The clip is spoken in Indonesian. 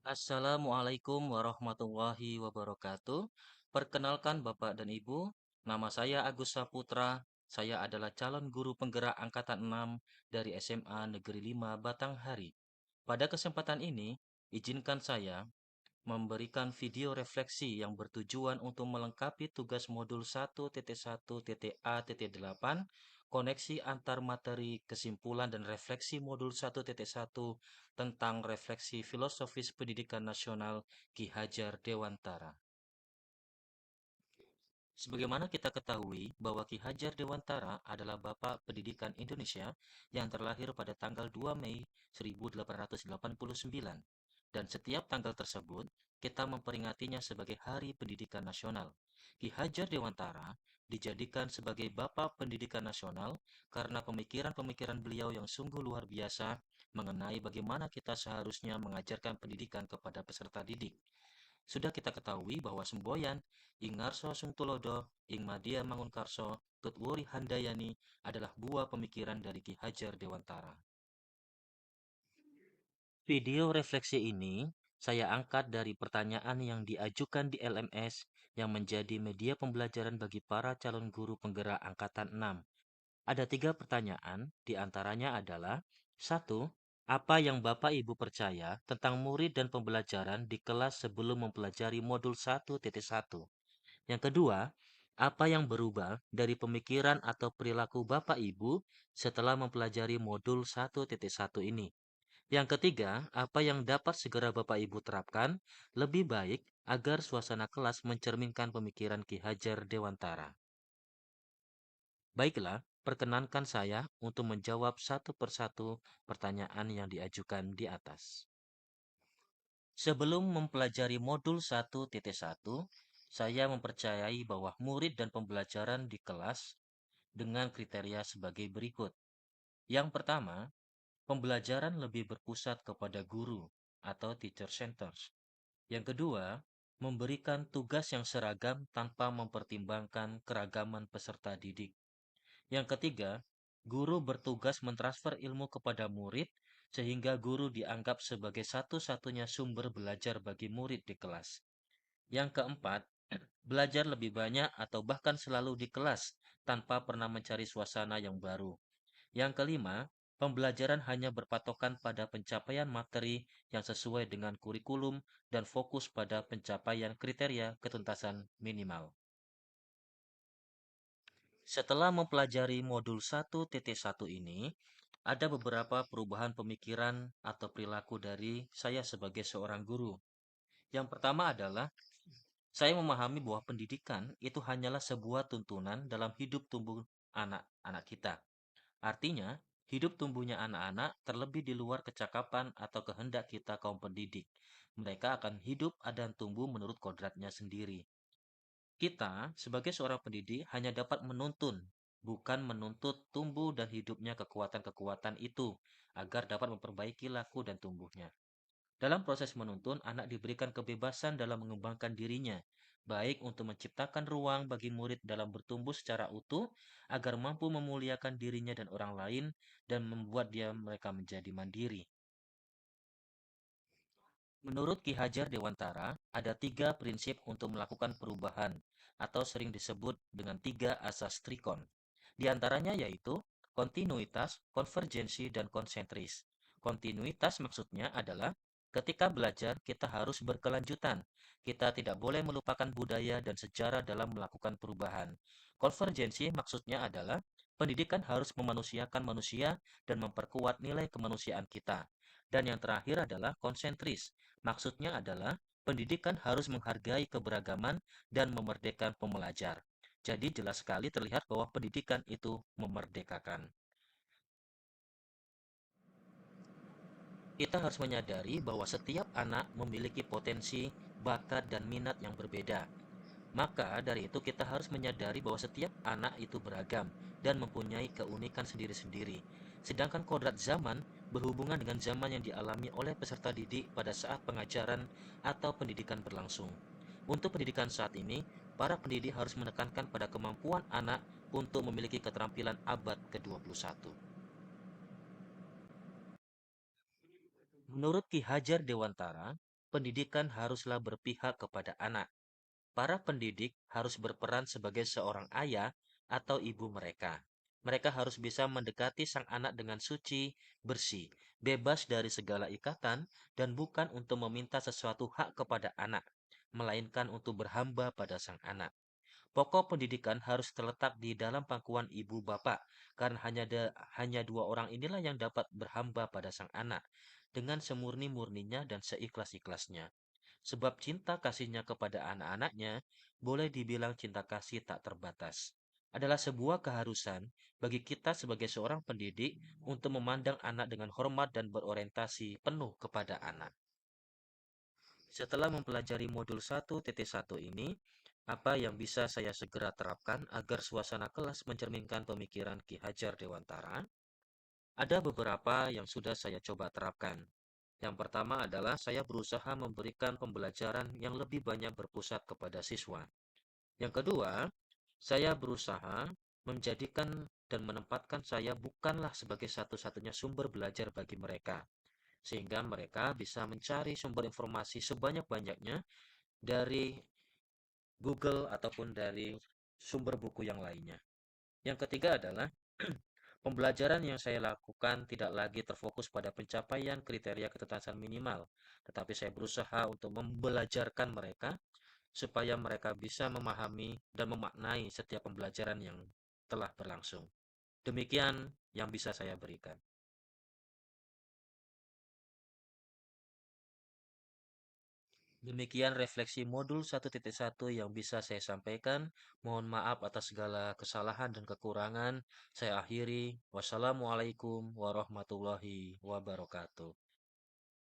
Assalamualaikum warahmatullahi wabarakatuh. Perkenalkan Bapak dan Ibu, nama saya Agus Saputra. Saya adalah calon guru penggerak angkatan 6 dari SMA Negeri 5 Batanghari. Pada kesempatan ini, izinkan saya memberikan video refleksi yang bertujuan untuk melengkapi tugas modul 1.1.A.8 koneksi antar materi kesimpulan dan refleksi modul 1.1 tentang refleksi filosofis pendidikan nasional Ki Hajar Dewantara. Sebagaimana kita ketahui bahwa Ki Hajar Dewantara adalah Bapak Pendidikan Indonesia yang terlahir pada tanggal 2 Mei 1889. Dan setiap tanggal tersebut kita memperingatinya sebagai Hari Pendidikan Nasional. Ki Hajar Dewantara dijadikan sebagai Bapak Pendidikan Nasional karena pemikiran-pemikiran beliau yang sungguh luar biasa mengenai bagaimana kita seharusnya mengajarkan pendidikan kepada peserta didik. Sudah kita ketahui bahwa semboyan ing ngarso sung tulodo ing madya mangunkarso tutwuri handayani adalah buah pemikiran dari Ki Hajar Dewantara. Video refleksi ini saya angkat dari pertanyaan yang diajukan di LMS yang menjadi media pembelajaran bagi para calon guru penggerak angkatan 6. Ada 3 pertanyaan, diantaranya adalah: 1. Apa yang Bapak Ibu percaya tentang murid dan pembelajaran di kelas sebelum mempelajari modul 1.1? Yang kedua, apa yang berubah dari pemikiran atau perilaku Bapak Ibu setelah mempelajari modul 1.1 ini? Yang ketiga, apa yang dapat segera Bapak Ibu terapkan lebih baik agar suasana kelas mencerminkan pemikiran Ki Hajar Dewantara? Baiklah, perkenankan saya untuk menjawab satu persatu pertanyaan yang diajukan di atas. Sebelum mempelajari modul 1.1, saya mempercayai bahwa murid dan pembelajaran di kelas dengan kriteria sebagai berikut. Yang pertama, pembelajaran lebih berpusat kepada guru atau teacher centers. Yang kedua, memberikan tugas yang seragam tanpa mempertimbangkan keragaman peserta didik. Yang ketiga, guru bertugas mentransfer ilmu kepada murid sehingga guru dianggap sebagai satu-satunya sumber belajar bagi murid di kelas. Yang keempat, belajar lebih banyak atau bahkan selalu di kelas tanpa pernah mencari suasana yang baru. Yang kelima, pembelajaran hanya berpatokan pada pencapaian materi yang sesuai dengan kurikulum dan fokus pada pencapaian kriteria ketuntasan minimal. Setelah mempelajari modul 1.1 ini, ada beberapa perubahan pemikiran atau perilaku dari saya sebagai seorang guru. Yang pertama adalah saya memahami bahwa pendidikan itu hanyalah sebuah tuntunan dalam hidup tumbuh anak-anak kita. Artinya, hidup tumbuhnya anak-anak terlebih di luar kecakapan atau kehendak kita kaum pendidik. Mereka akan hidup dan tumbuh menurut kodratnya sendiri. Kita, sebagai seorang pendidik, hanya dapat menuntun, bukan menuntut tumbuh dan hidupnya kekuatan-kekuatan itu, agar dapat memperbaiki laku dan tumbuhnya. Dalam proses menuntun, anak diberikan kebebasan dalam mengembangkan dirinya, baik untuk menciptakan ruang bagi murid dalam bertumbuh secara utuh, agar mampu memuliakan dirinya dan orang lain, dan membuat mereka menjadi mandiri. Menurut Ki Hajar Dewantara, ada 3 prinsip untuk melakukan perubahan, atau sering disebut dengan 3 asas trikon. Di antaranya yaitu kontinuitas, konvergensi, dan konsentris. Kontinuitas maksudnya adalah ketika belajar kita harus berkelanjutan. Kita tidak boleh melupakan budaya dan sejarah dalam melakukan perubahan. Konvergensi maksudnya adalah pendidikan harus memanusiakan manusia dan memperkuat nilai kemanusiaan kita. Dan yang terakhir adalah konsentris. Maksudnya adalah pendidikan harus menghargai keberagaman dan memerdekakan pembelajar. Jadi jelas sekali terlihat bahwa pendidikan itu memerdekakan. Kita harus menyadari bahwa setiap anak memiliki potensi, bakat, dan minat yang berbeda. Maka dari itu kita harus menyadari bahwa setiap anak itu beragam dan mempunyai keunikan sendiri-sendiri. Sedangkan kodrat zaman berhubungan dengan zaman yang dialami oleh peserta didik pada saat pengajaran atau pendidikan berlangsung. Untuk pendidikan saat ini, para pendidik harus menekankan pada kemampuan anak untuk memiliki keterampilan abad ke-21. Menurut Ki Hajar Dewantara, pendidikan haruslah berpihak kepada anak. Para pendidik harus berperan sebagai seorang ayah atau ibu mereka. Mereka harus bisa mendekati sang anak dengan suci, bersih, bebas dari segala ikatan, dan bukan untuk meminta sesuatu hak kepada anak, melainkan untuk berhamba pada sang anak. Pokok pendidikan harus terletak di dalam pangkuan ibu bapak, karena hanya dua orang inilah yang dapat berhamba pada sang anak dengan semurni-murninya dan seikhlas-ikhlasnya. Sebab cinta kasihnya kepada anak-anaknya boleh dibilang cinta kasih tak terbatas. Adalah sebuah keharusan bagi kita sebagai seorang pendidik untuk memandang anak dengan hormat dan berorientasi penuh kepada anak. Setelah mempelajari modul 1.1 ini, apa yang bisa saya segera terapkan agar suasana kelas mencerminkan pemikiran Ki Hajar Dewantara? Ada beberapa yang sudah saya coba terapkan. Yang pertama adalah saya berusaha memberikan pembelajaran yang lebih banyak berpusat kepada siswa. Yang kedua, saya berusaha menjadikan dan menempatkan saya bukanlah sebagai satu-satunya sumber belajar bagi mereka, sehingga mereka bisa mencari sumber informasi sebanyak-banyaknya dari Google ataupun dari sumber buku yang lainnya. Yang ketiga adalah pembelajaran yang saya lakukan tidak lagi terfokus pada pencapaian kriteria ketuntasan minimal, tetapi saya berusaha untuk membelajarkan mereka supaya mereka bisa memahami dan memaknai setiap pembelajaran yang telah berlangsung. Demikian yang bisa saya berikan. Demikian refleksi modul 1.1 yang bisa saya sampaikan. Mohon maaf atas segala kesalahan dan kekurangan. Saya akhiri. Wassalamualaikum warahmatullahi wabarakatuh.